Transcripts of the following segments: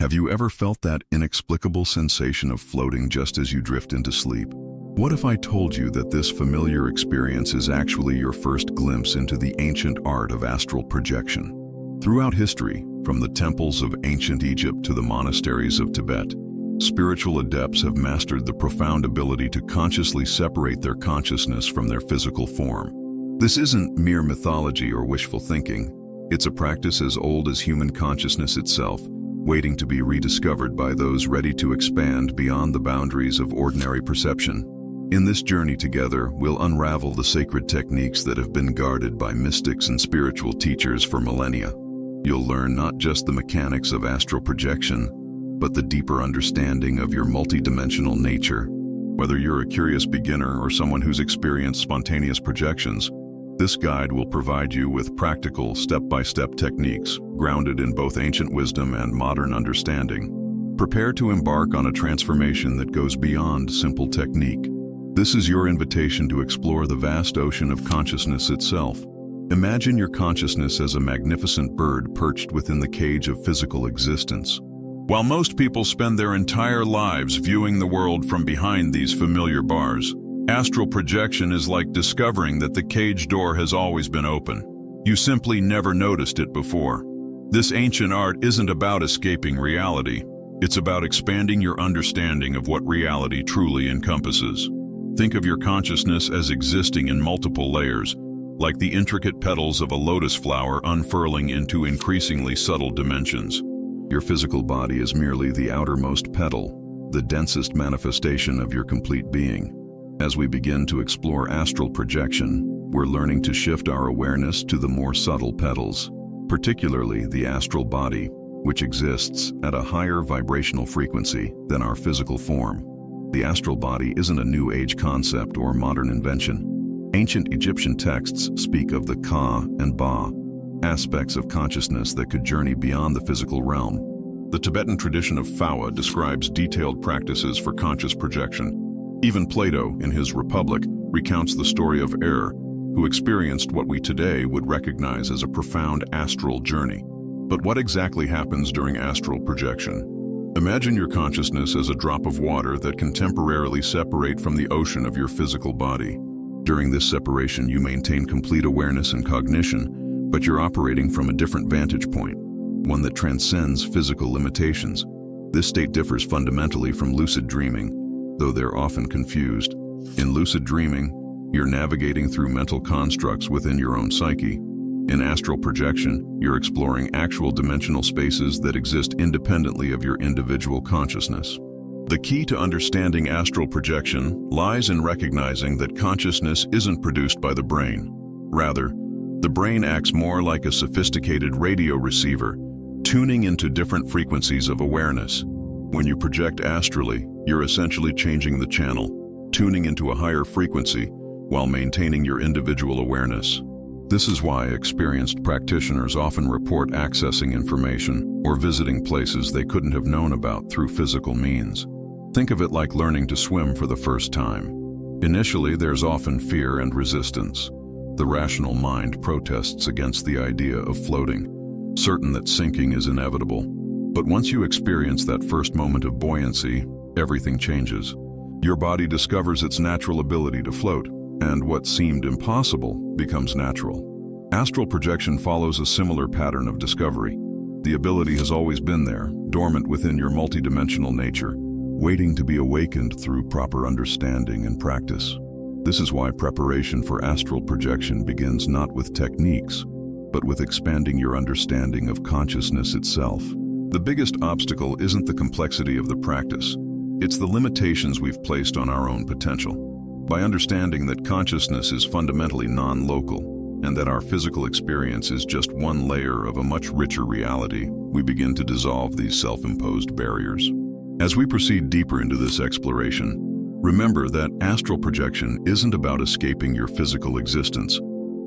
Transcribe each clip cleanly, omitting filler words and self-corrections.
Have you ever felt that inexplicable sensation of floating just as you drift into sleep? What if I told you that this familiar experience is actually your first glimpse into the ancient art of astral projection? Throughout history, from the temples of ancient Egypt to the monasteries of Tibet, spiritual adepts have mastered the profound ability to consciously separate their consciousness from their physical form. This isn't mere mythology or wishful thinking. It's a practice as old as human consciousness itself, waiting to be rediscovered by those ready to expand beyond the boundaries of ordinary perception. In this journey together, we'll unravel the sacred techniques that have been guarded by mystics and spiritual teachers for millennia. You'll learn not just the mechanics of astral projection, but the deeper understanding of your multidimensional nature. Whether you're a curious beginner or someone who's experienced spontaneous projections, this guide will provide you with practical, step-by-step techniques grounded in both ancient wisdom and modern understanding. Prepare to embark on a transformation that goes beyond simple technique. This is your invitation to explore the vast ocean of consciousness itself. Imagine your consciousness as a magnificent bird perched within the cage of physical existence. While most people spend their entire lives viewing the world from behind these familiar bars, astral projection is like discovering that the cage door has always been open. You simply never noticed it before. This ancient art isn't about escaping reality. It's about expanding your understanding of what reality truly encompasses. Think of your consciousness as existing in multiple layers, like the intricate petals of a lotus flower unfurling into increasingly subtle dimensions. Your physical body is merely the outermost petal, the densest manifestation of your complete being. As we begin to explore astral projection, we're learning to shift our awareness to the more subtle petals, particularly the astral body, which exists at a higher vibrational frequency than our physical form. The astral body isn't a New Age concept or modern invention. Ancient Egyptian texts speak of the Ka and Ba, aspects of consciousness that could journey beyond the physical realm. The Tibetan tradition of Phawa describes detailed practices for conscious projection. Even Plato, in his Republic, recounts the story of who experienced what we today would recognize as a profound astral journey. But what exactly happens during astral projection? Imagine your consciousness as a drop of water that can temporarily separate from the ocean of your physical body. During this separation, you maintain complete awareness and cognition, but you're operating from a different vantage point, one that transcends physical limitations. This state differs fundamentally from lucid dreaming, though they're often confused. In lucid dreaming, you're navigating through mental constructs within your own psyche. In astral projection, you're exploring actual dimensional spaces that exist independently of your individual consciousness. The key to understanding astral projection lies in recognizing that consciousness isn't produced by the brain. Rather, the brain acts more like a sophisticated radio receiver, tuning into different frequencies of awareness. When you project astrally, you're essentially changing the channel, tuning into a higher frequency while maintaining your individual awareness. This is why experienced practitioners often report accessing information or visiting places they couldn't have known about through physical means. Think of it like learning to swim for the first time. Initially, there's often fear and resistance. The rational mind protests against the idea of floating, certain that sinking is inevitable. But once you experience that first moment of buoyancy, everything changes. Your body discovers its natural ability to float, and what seemed impossible becomes natural. Astral projection follows a similar pattern of discovery. The ability has always been there, dormant within your multidimensional nature, waiting to be awakened through proper understanding and practice. This is why preparation for astral projection begins not with techniques, but with expanding your understanding of consciousness itself. The biggest obstacle isn't the complexity of the practice. It's the limitations we've placed on our own potential. By understanding that consciousness is fundamentally non-local and that our physical experience is just one layer of a much richer reality, we begin to dissolve these self-imposed barriers. As we proceed deeper into this exploration, remember that astral projection isn't about escaping your physical existence.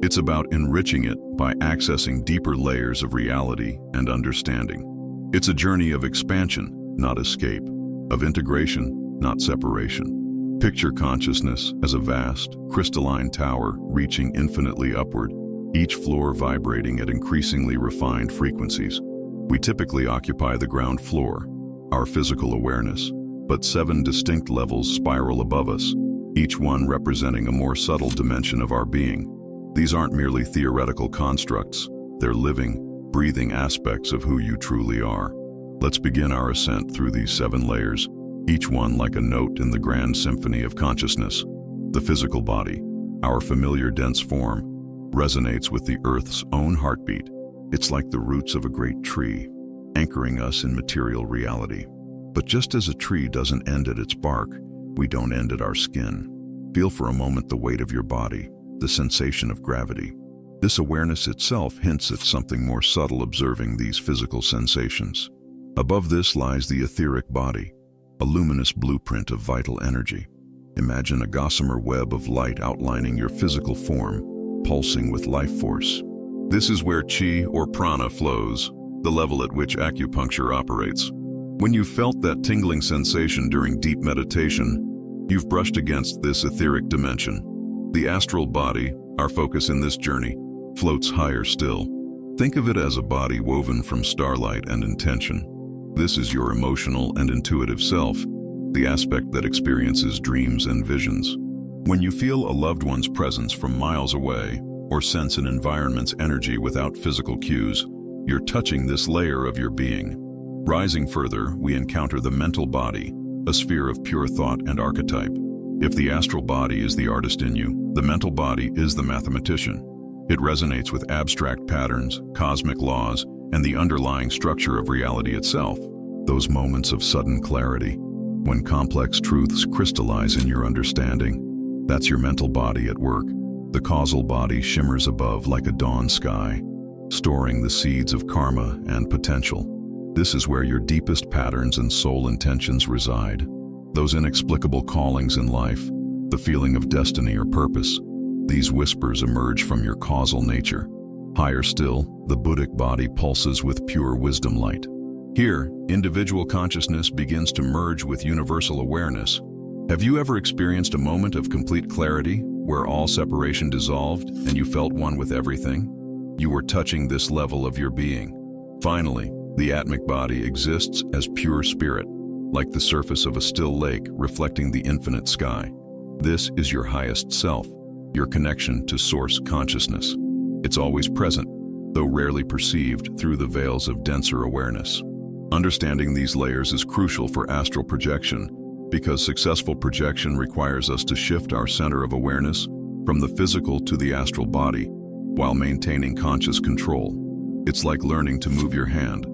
It's about enriching it by accessing deeper layers of reality and understanding. It's a journey of expansion, not escape, of integration, not separation. Picture consciousness as a vast, crystalline tower reaching infinitely upward, each floor vibrating at increasingly refined frequencies. We typically occupy the ground floor, our physical awareness, but 7 distinct levels spiral above us, each one representing a more subtle dimension of our being. These aren't merely theoretical constructs, they're living, breathing aspects of who you truly are. Let's begin our ascent through these 7 layers, each one like a note in the grand symphony of consciousness. The physical body, our familiar dense form, resonates with the Earth's own heartbeat. It's like the roots of a great tree, anchoring us in material reality. But just as a tree doesn't end at its bark, we don't end at our skin. Feel for a moment the weight of your body, the sensation of gravity. This awareness itself hints at something more subtle observing these physical sensations. Above this lies the etheric body, a luminous blueprint of vital energy. Imagine a gossamer web of light outlining your physical form, pulsing with life force. This is where chi or prana flows, the level at which acupuncture operates. When you've felt that tingling sensation during deep meditation, you've brushed against this etheric dimension. The astral body, our focus in this journey, floats higher still. Think of it as a body woven from starlight and intention. This is your emotional and intuitive self, the aspect that experiences dreams and visions. When you feel a loved one's presence from miles away, or sense an environment's energy without physical cues, you're touching this layer of your being. Rising further, we encounter the mental body, a sphere of pure thought and archetype. If the astral body is the artist in you, the mental body is the mathematician. It resonates with abstract patterns, cosmic laws, and the underlying structure of reality itself. Those moments of sudden clarity, when complex truths crystallize in your understanding, that's your mental body at work. The causal body shimmers above like a dawn sky, storing the seeds of karma and potential. This is where your deepest patterns and soul intentions reside. Those inexplicable callings in life, the feeling of destiny or purpose, these whispers emerge from your causal nature. Higher still, the Buddhic body pulses with pure wisdom light. Here, individual consciousness begins to merge with universal awareness. Have you ever experienced a moment of complete clarity, where all separation dissolved and you felt one with everything? You were touching this level of your being. Finally, the atmic body exists as pure spirit, like the surface of a still lake reflecting the infinite sky. This is your highest self, your connection to source consciousness. It's always present, though rarely perceived through the veils of denser awareness. Understanding these layers is crucial for astral projection, because successful projection requires us to shift our center of awareness from the physical to the astral body, while maintaining conscious control. It's like learning to move your hand.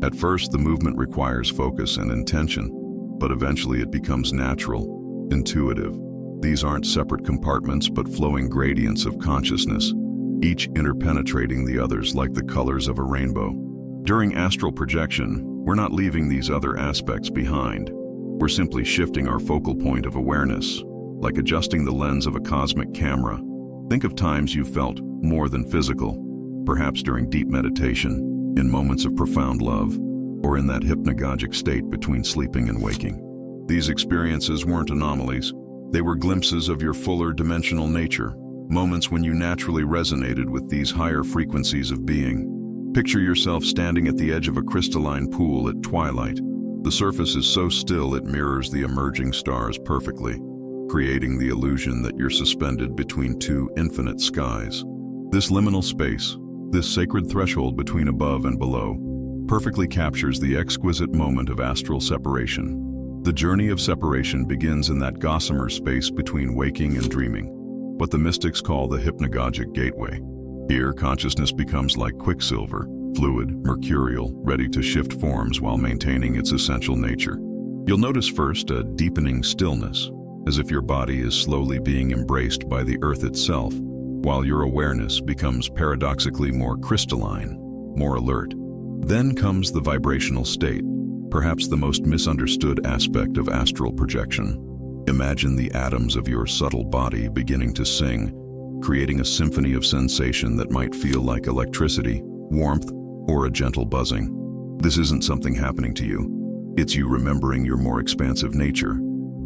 At first, the movement requires focus and intention, but eventually it becomes natural, intuitive. These aren't separate compartments, but flowing gradients of consciousness, each interpenetrating the others like the colors of a rainbow. During astral projection, we're not leaving these other aspects behind. We're simply shifting our focal point of awareness, like adjusting the lens of a cosmic camera. Think of times you felt more than physical, perhaps during deep meditation, in moments of profound love, or in that hypnagogic state between sleeping and waking. These experiences weren't anomalies. They were glimpses of your fuller dimensional nature, moments when you naturally resonated with these higher frequencies of being. Picture yourself standing at the edge of a crystalline pool at twilight. The surface is so still it mirrors the emerging stars perfectly, creating the illusion that you're suspended between 2 infinite skies. This liminal space, this sacred threshold between above and below, perfectly captures the exquisite moment of astral separation. The journey of separation begins in that gossamer space between waking and dreaming, what the mystics call the hypnagogic gateway. Here, consciousness becomes like quicksilver, fluid, mercurial, ready to shift forms while maintaining its essential nature. You'll notice first a deepening stillness, as if your body is slowly being embraced by the earth itself, while your awareness becomes paradoxically more crystalline, more alert. Then comes the vibrational state, perhaps the most misunderstood aspect of astral projection. Imagine the atoms of your subtle body beginning to sing, creating a symphony of sensation that might feel like electricity, warmth, or a gentle buzzing. This isn't something happening to you. It's you remembering your more expansive nature.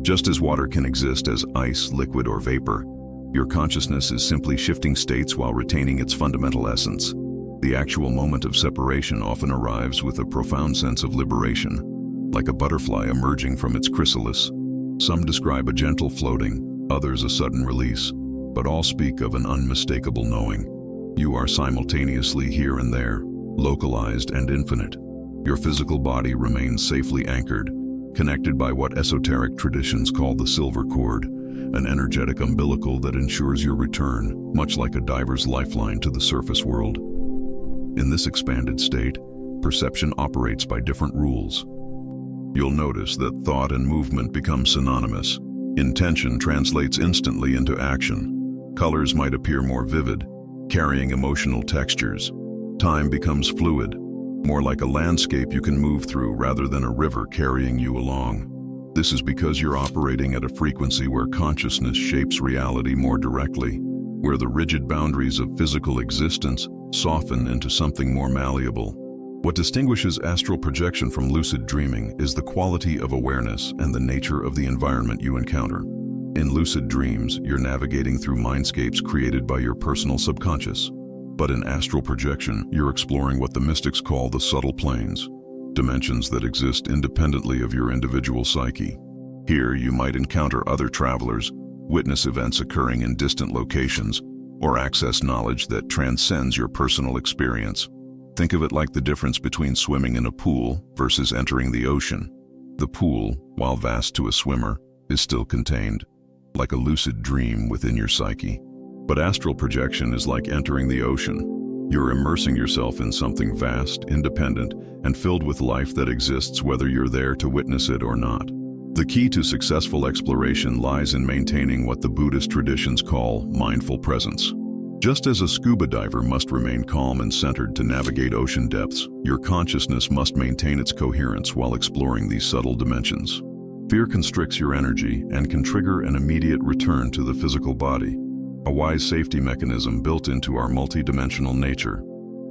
Just as water can exist as ice, liquid, or vapor, your consciousness is simply shifting states while retaining its fundamental essence. The actual moment of separation often arrives with a profound sense of liberation, like a butterfly emerging from its chrysalis. Some describe a gentle floating, others a sudden release, but all speak of an unmistakable knowing. You are simultaneously here and there, localized and infinite. Your physical body remains safely anchored, connected by what esoteric traditions call the silver cord, an energetic umbilical that ensures your return, much like a diver's lifeline to the surface world. In this expanded state, perception operates by different rules. You'll notice that thought and movement become synonymous. Intention translates instantly into action. Colors might appear more vivid, carrying emotional textures. Time becomes fluid, more like a landscape you can move through rather than a river carrying you along. This is because you're operating at a frequency where consciousness shapes reality more directly, where the rigid boundaries of physical existence soften into something more malleable. What distinguishes astral projection from lucid dreaming is the quality of awareness and the nature of the environment you encounter. In lucid dreams, you're navigating through mindscapes created by your personal subconscious. But in astral projection, you're exploring what the mystics call the subtle planes, dimensions that exist independently of your individual psyche. Here, you might encounter other travelers, witness events occurring in distant locations, or access knowledge that transcends your personal experience. Think of it like the difference between swimming in a pool versus entering the ocean. The pool, while vast to a swimmer, is still contained, like a lucid dream within your psyche. But astral projection is like entering the ocean. You're immersing yourself in something vast, independent, and filled with life that exists whether you're there to witness it or not. The key to successful exploration lies in maintaining what the Buddhist traditions call mindful presence. Just as a scuba diver must remain calm and centered to navigate ocean depths, your consciousness must maintain its coherence while exploring these subtle dimensions. Fear constricts your energy and can trigger an immediate return to the physical body, a wise safety mechanism built into our multidimensional nature.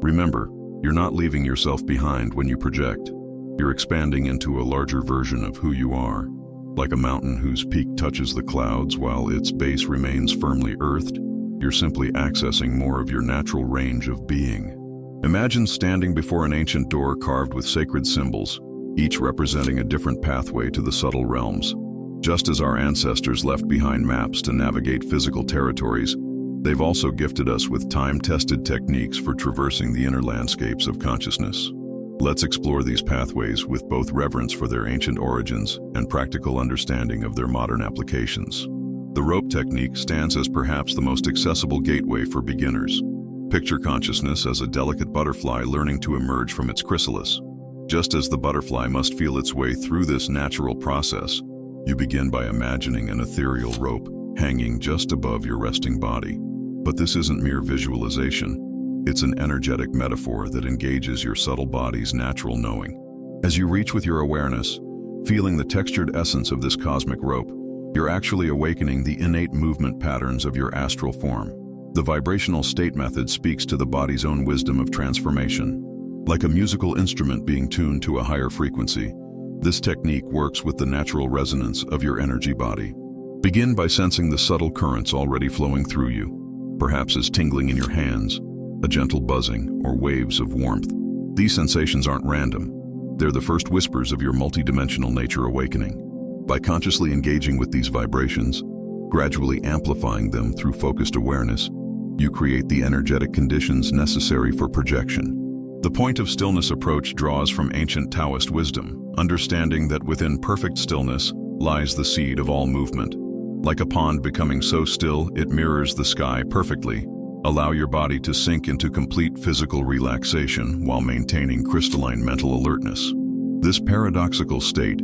Remember, you're not leaving yourself behind when you project. You're expanding into a larger version of who you are. Like a mountain whose peak touches the clouds while its base remains firmly earthed, you're simply accessing more of your natural range of being. Imagine standing before an ancient door carved with sacred symbols, each representing a different pathway to the subtle realms. Just as our ancestors left behind maps to navigate physical territories, they've also gifted us with time-tested techniques for traversing the inner landscapes of consciousness. Let's explore these pathways with both reverence for their ancient origins and practical understanding of their modern applications. The rope technique stands as perhaps the most accessible gateway for beginners. Picture consciousness as a delicate butterfly learning to emerge from its chrysalis. Just as the butterfly must feel its way through this natural process, you begin by imagining an ethereal rope hanging just above your resting body. But this isn't mere visualization. It's an energetic metaphor that engages your subtle body's natural knowing. As you reach with your awareness, feeling the textured essence of this cosmic rope, you're actually awakening the innate movement patterns of your astral form. The vibrational state method speaks to the body's own wisdom of transformation. Like a musical instrument being tuned to a higher frequency, this technique works with the natural resonance of your energy body. Begin by sensing the subtle currents already flowing through you, perhaps as tingling in your hands, a gentle buzzing, or waves of warmth. These sensations aren't random. They're the first whispers of your multidimensional nature awakening. By consciously engaging with these vibrations, gradually amplifying them through focused awareness, you create the energetic conditions necessary for projection. The point of stillness approach draws from ancient Taoist wisdom, understanding that within perfect stillness lies the seed of all movement. Like a pond becoming so still it mirrors the sky perfectly, allow your body to sink into complete physical relaxation while maintaining crystalline mental alertness. This paradoxical state,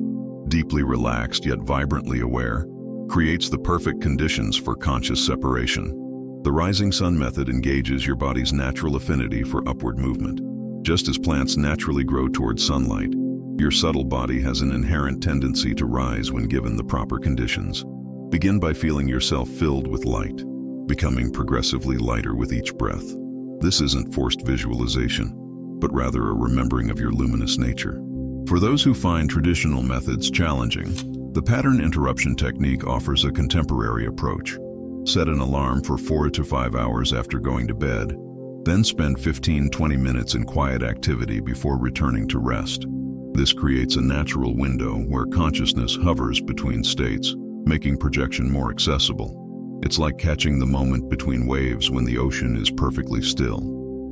deeply relaxed yet vibrantly aware, creates the perfect conditions for conscious separation. The rising sun method engages your body's natural affinity for upward movement. Just as plants naturally grow towards sunlight, your subtle body has an inherent tendency to rise when given the proper conditions. Begin by feeling yourself filled with light, becoming progressively lighter with each breath. This isn't forced visualization, but rather a remembering of your luminous nature. For those who find traditional methods challenging, the pattern interruption technique offers a contemporary approach. Set an alarm for 4 to 5 hours after going to bed. Then spend 15-20 minutes in quiet activity before returning to rest. This creates a natural window where consciousness hovers between states, making projection more accessible. It's like catching the moment between waves when the ocean is perfectly still.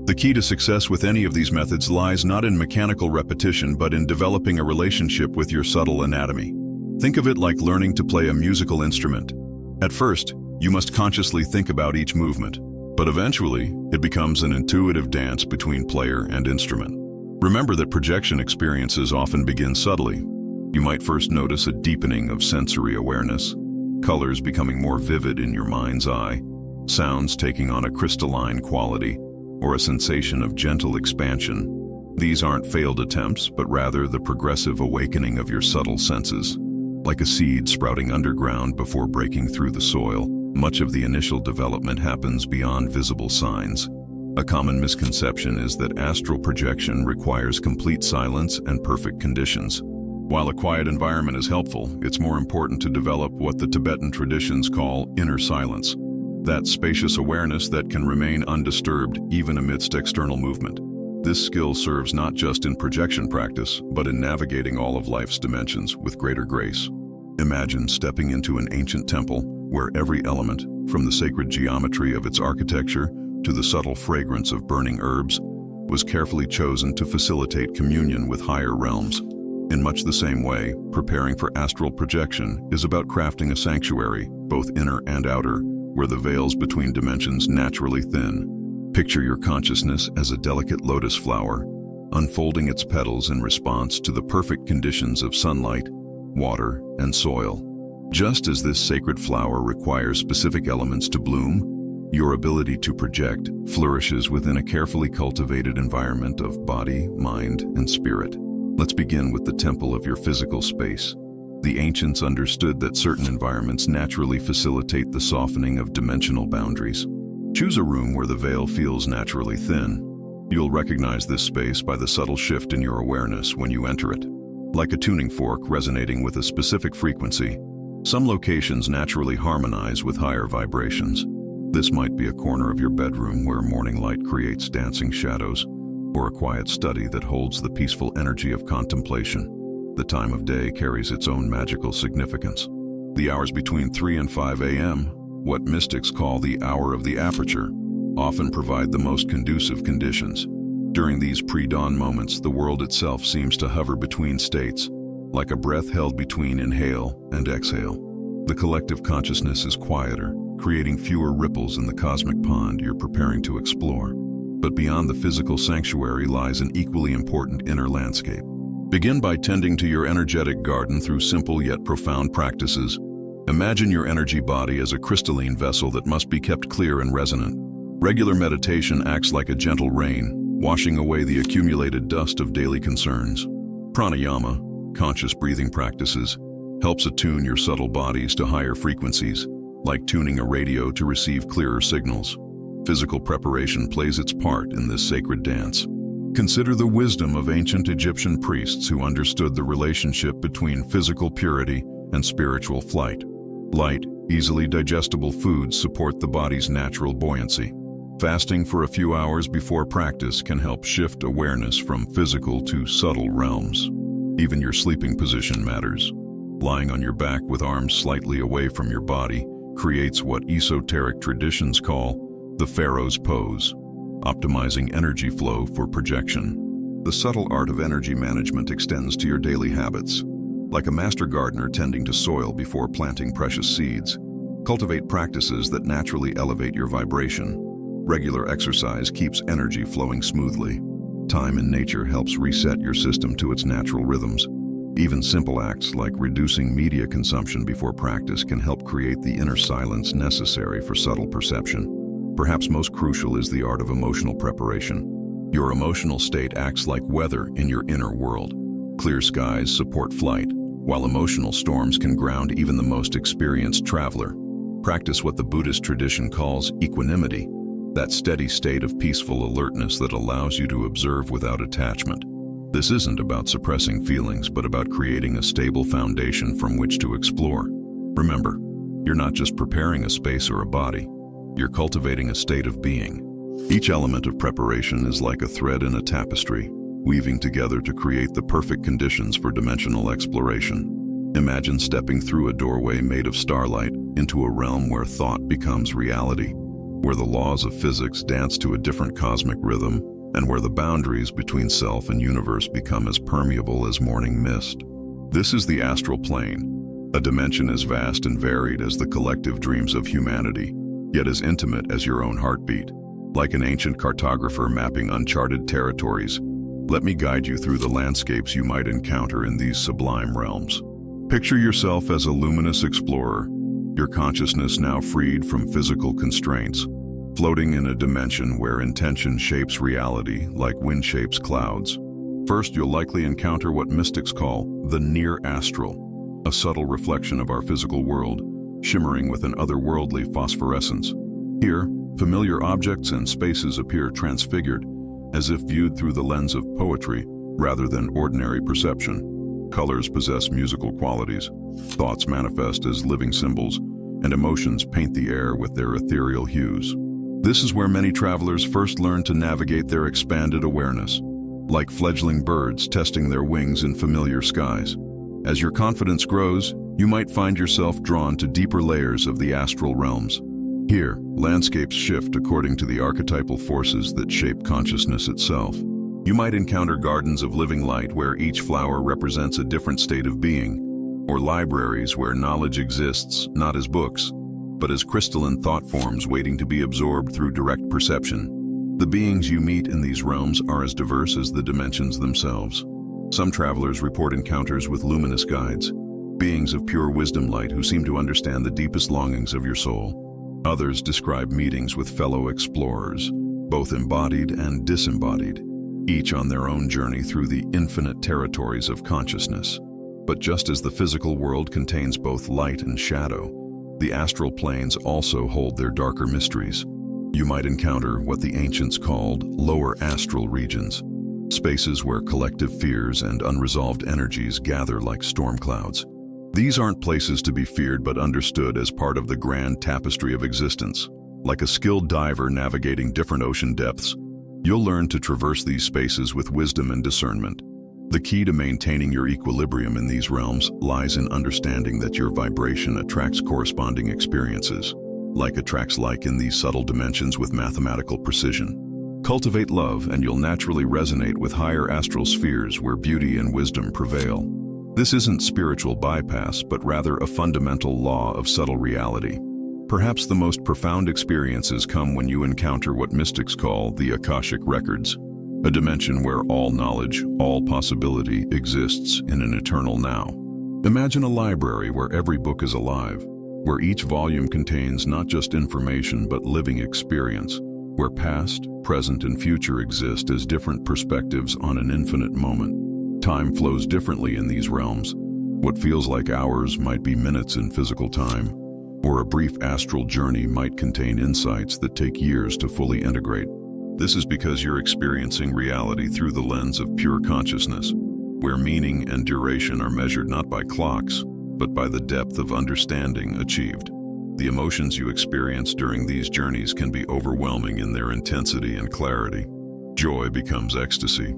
The key to success with any of these methods lies not in mechanical repetition but in developing a relationship with your subtle anatomy. Think of it like learning to play a musical instrument. At first, you must consciously think about each movement, but eventually, it becomes an intuitive dance between player and instrument. Remember that projection experiences often begin subtly. You might first notice a deepening of sensory awareness, colors becoming more vivid in your mind's eye, sounds taking on a crystalline quality, or a sensation of gentle expansion. These aren't failed attempts, but rather the progressive awakening of your subtle senses. Like a seed sprouting underground before breaking through the soil, much of the initial development happens beyond visible signs. A common misconception is that astral projection requires complete silence and perfect conditions. While a quiet environment is helpful, it's more important to develop what the Tibetan traditions call inner silence. That spacious awareness that can remain undisturbed even amidst external movement. This skill serves not just in projection practice, but in navigating all of life's dimensions with greater grace. Imagine stepping into an ancient temple where every element, from the sacred geometry of its architecture to the subtle fragrance of burning herbs, was carefully chosen to facilitate communion with higher realms. In much the same way, preparing for astral projection is about crafting a sanctuary, both inner and outer, where the veils between dimensions naturally thin. Picture your consciousness as a delicate lotus flower, unfolding its petals in response to the perfect conditions of sunlight, water, and soil. Just as this sacred flower requires specific elements to bloom, your ability to project flourishes within a carefully cultivated environment of body, mind, and spirit. Let's begin with the temple of your physical space. The ancients understood that certain environments naturally facilitate the softening of dimensional boundaries. Choose a room where the veil feels naturally thin. You'll recognize this space by the subtle shift in your awareness when you enter it. Like a tuning fork resonating with a specific frequency, some locations naturally harmonize with higher vibrations. This might be a corner of your bedroom where morning light creates dancing shadows, or a quiet study that holds the peaceful energy of contemplation. The time of day carries its own magical significance. The hours between 3 and 5 a.m., what mystics call the hour of the aperture, often provide the most conducive conditions. During these pre-dawn moments, the world itself seems to hover between states, like a breath held between inhale and exhale. The collective consciousness is quieter, creating fewer ripples in the cosmic pond you're preparing to explore. But beyond the physical sanctuary lies an equally important inner landscape. Begin by tending to your energetic garden through simple yet profound practices. Imagine your energy body as a crystalline vessel that must be kept clear and resonant. Regular meditation acts like a gentle rain, washing away the accumulated dust of daily concerns. Pranayama, conscious breathing practices, helps attune your subtle bodies to higher frequencies, like tuning a radio to receive clearer signals. Physical preparation plays its part in this sacred dance. Consider the wisdom of ancient Egyptian priests who understood the relationship between physical purity and spiritual flight. Light, easily digestible foods support the body's natural buoyancy. Fasting for a few hours before practice can help shift awareness from physical to subtle realms. Even your sleeping position matters. Lying on your back with arms slightly away from your body creates what esoteric traditions call the pharaoh's pose, optimizing energy flow for projection. The subtle art of energy management extends to your daily habits. Like a master gardener tending to soil before planting precious seeds, cultivate practices that naturally elevate your vibration. Regular exercise keeps energy flowing smoothly. Time in nature helps reset your system to its natural rhythms. Even simple acts like reducing media consumption before practice can help create the inner silence necessary for subtle perception. Perhaps most crucial is the art of emotional preparation. Your emotional state acts like weather in your inner world. Clear skies support flight, while emotional storms can ground even the most experienced traveler. Practice what the Buddhist tradition calls equanimity, that steady state of peaceful alertness that allows you to observe without attachment. This isn't about suppressing feelings, but about creating a stable foundation from which to explore. Remember, you're not just preparing a space or a body, you're cultivating a state of being. Each element of preparation is like a thread in a tapestry, weaving together to create the perfect conditions for dimensional exploration. Imagine stepping through a doorway made of starlight into a realm where thought becomes reality, where the laws of physics dance to a different cosmic rhythm, and where the boundaries between self and universe become as permeable as morning mist. This is the astral plane, a dimension as vast and varied as the collective dreams of humanity, yet as intimate as your own heartbeat. Like an ancient cartographer mapping uncharted territories, let me guide you through the landscapes you might encounter in these sublime realms. Picture yourself as a luminous explorer, your consciousness now freed from physical constraints, floating in a dimension where intention shapes reality like wind shapes clouds. First, you'll likely encounter what mystics call the near astral, a subtle reflection of our physical world, shimmering with an otherworldly phosphorescence. Here, familiar objects and spaces appear transfigured, as if viewed through the lens of poetry rather than ordinary perception. Colors possess musical qualities, thoughts manifest as living symbols, and emotions paint the air with their ethereal hues. This is where many travelers first learn to navigate their expanded awareness, like fledgling birds testing their wings in familiar skies. As your confidence grows, you might find yourself drawn to deeper layers of the astral realms. Here, landscapes shift according to the archetypal forces that shape consciousness itself. You might encounter gardens of living light where each flower represents a different state of being, or libraries where knowledge exists not as books, but as crystalline thought forms waiting to be absorbed through direct perception. The beings you meet in these realms are as diverse as the dimensions themselves. Some travelers report encounters with luminous guides, beings of pure wisdom light who seem to understand the deepest longings of your soul. Others describe meetings with fellow explorers, both embodied and disembodied, each on their own journey through the infinite territories of consciousness. But just as the physical world contains both light and shadow, the astral planes also hold their darker mysteries. You might encounter what the ancients called lower astral regions, spaces where collective fears and unresolved energies gather like storm clouds. These aren't places to be feared but understood as part of the grand tapestry of existence. Like a skilled diver navigating different ocean depths, you'll learn to traverse these spaces with wisdom and discernment. The key to maintaining your equilibrium in these realms lies in understanding that your vibration attracts corresponding experiences. Like attracts like in these subtle dimensions with mathematical precision. Cultivate love and you'll naturally resonate with higher astral spheres where beauty and wisdom prevail. This isn't spiritual bypass, but rather a fundamental law of subtle reality. Perhaps the most profound experiences come when you encounter what mystics call the Akashic Records, a dimension where all knowledge, all possibility exists in an eternal now. Imagine a library where every book is alive, where each volume contains not just information but living experience, where past, present, and future exist as different perspectives on an infinite moment. Time flows differently in these realms. What feels like hours might be minutes in physical time, or a brief astral journey might contain insights that take years to fully integrate. This is because you're experiencing reality through the lens of pure consciousness, where meaning and duration are measured not by clocks, but by the depth of understanding achieved. The emotions you experience during these journeys can be overwhelming in their intensity and clarity. Joy becomes ecstasy,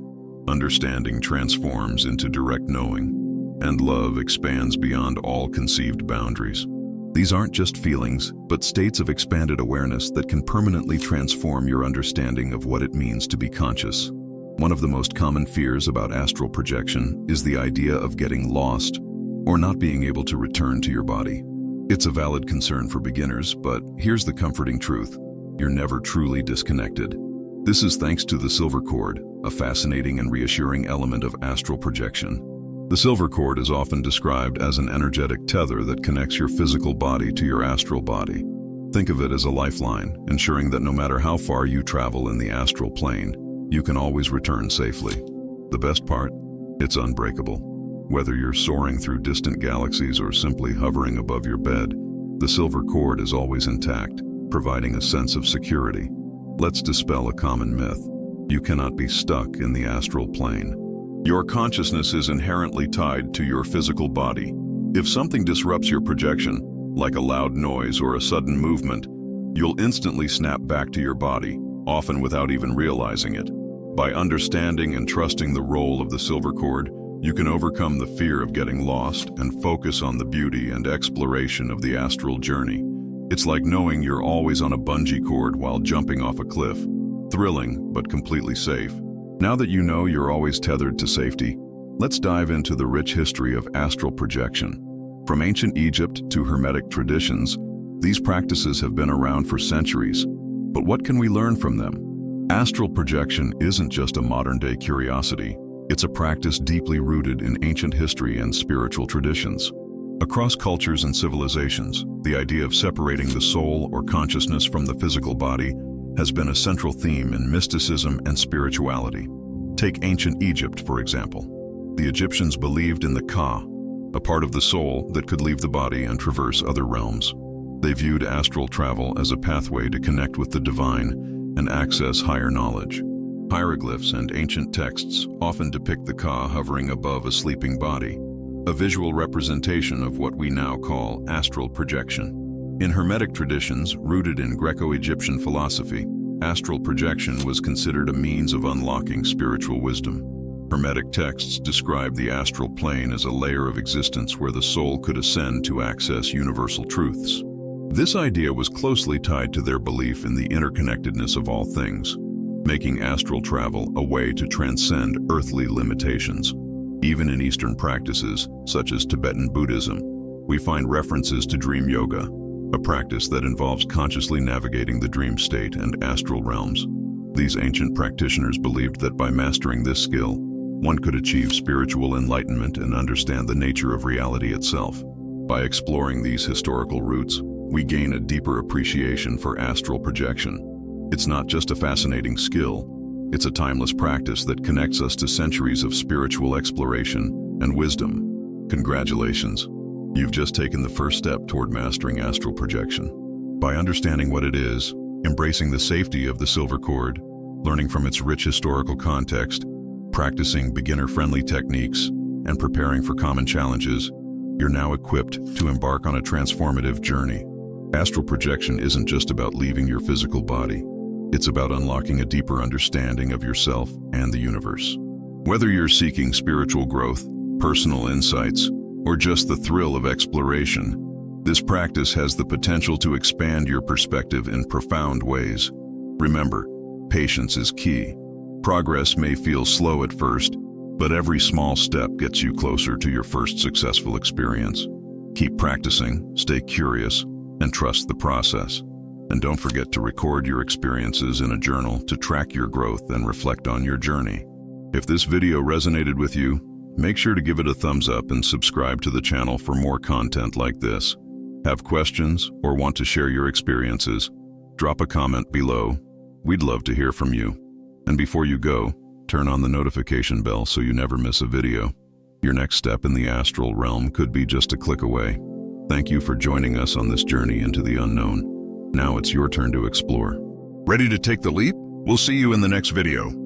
understanding transforms into direct knowing, and love expands beyond all conceived boundaries. These aren't just feelings, but states of expanded awareness that can permanently transform your understanding of what it means to be conscious. One of the most common fears about astral projection is the idea of getting lost or not being able to return to your body. It's a valid concern for beginners, but here's the comforting truth: you're never truly disconnected. This is thanks to the silver cord, a fascinating and reassuring element of astral projection. The silver cord is often described as an energetic tether that connects your physical body to your astral body. Think of it as a lifeline, ensuring that no matter how far you travel in the astral plane, you can always return safely. The best part? It's unbreakable. Whether you're soaring through distant galaxies or simply hovering above your bed, the silver cord is always intact, providing a sense of security. Let's dispel a common myth. You cannot be stuck in the astral plane. Your consciousness is inherently tied to your physical body. If something disrupts your projection, like a loud noise or a sudden movement, you'll instantly snap back to your body, often without even realizing it. By understanding and trusting the role of the silver cord, you can overcome the fear of getting lost and focus on the beauty and exploration of the astral journey. It's like knowing you're always on a bungee cord while jumping off a cliff. Thrilling, but completely safe. Now that you know you're always tethered to safety, let's dive into the rich history of astral projection. From ancient Egypt to Hermetic traditions, these practices have been around for centuries. But what can we learn from them? Astral projection isn't just a modern-day curiosity. It's a practice deeply rooted in ancient history and spiritual traditions. Across cultures and civilizations, the idea of separating the soul or consciousness from the physical body has been a central theme in mysticism and spirituality. Take ancient Egypt, for example. The Egyptians believed in the Ka, a part of the soul that could leave the body and traverse other realms. They viewed astral travel as a pathway to connect with the divine and access higher knowledge. Hieroglyphs and ancient texts often depict the Ka hovering above a sleeping body, a visual representation of what we now call astral projection. In Hermetic traditions rooted in Greco-Egyptian philosophy, astral projection was considered a means of unlocking spiritual wisdom. Hermetic texts describe the astral plane as a layer of existence where the soul could ascend to access universal truths. This idea was closely tied to their belief in the interconnectedness of all things, making astral travel a way to transcend earthly limitations. Even in Eastern practices, such as Tibetan Buddhism, we find references to dream yoga, a practice that involves consciously navigating the dream state and astral realms. These ancient practitioners believed that by mastering this skill, one could achieve spiritual enlightenment and understand the nature of reality itself. By exploring these historical roots, we gain a deeper appreciation for astral projection. It's not just a fascinating skill, it's a timeless practice that connects us to centuries of spiritual exploration and wisdom. Congratulations! You've just taken the first step toward mastering astral projection. By understanding what it is, embracing the safety of the silver cord, learning from its rich historical context, practicing beginner-friendly techniques, and preparing for common challenges, you're now equipped to embark on a transformative journey. Astral projection isn't just about leaving your physical body. It's about unlocking a deeper understanding of yourself and the universe. Whether you're seeking spiritual growth, personal insights, or just the thrill of exploration, this practice has the potential to expand your perspective in profound ways. Remember, patience is key. Progress may feel slow at first, but every small step gets you closer to your first successful experience. Keep practicing, stay curious, and trust the process. And don't forget to record your experiences in a journal to track your growth and reflect on your journey. If this video resonated with you, make sure to give it a thumbs up and subscribe to the channel for more content like this. Have questions or want to share your experiences? Drop a comment below. We'd love to hear from you. And before you go, turn on the notification bell so you never miss a video. Your next step in the astral realm could be just a click away. Thank you for joining us on this journey into the unknown. Now it's your turn to explore. Ready to take the leap? We'll see you in the next video.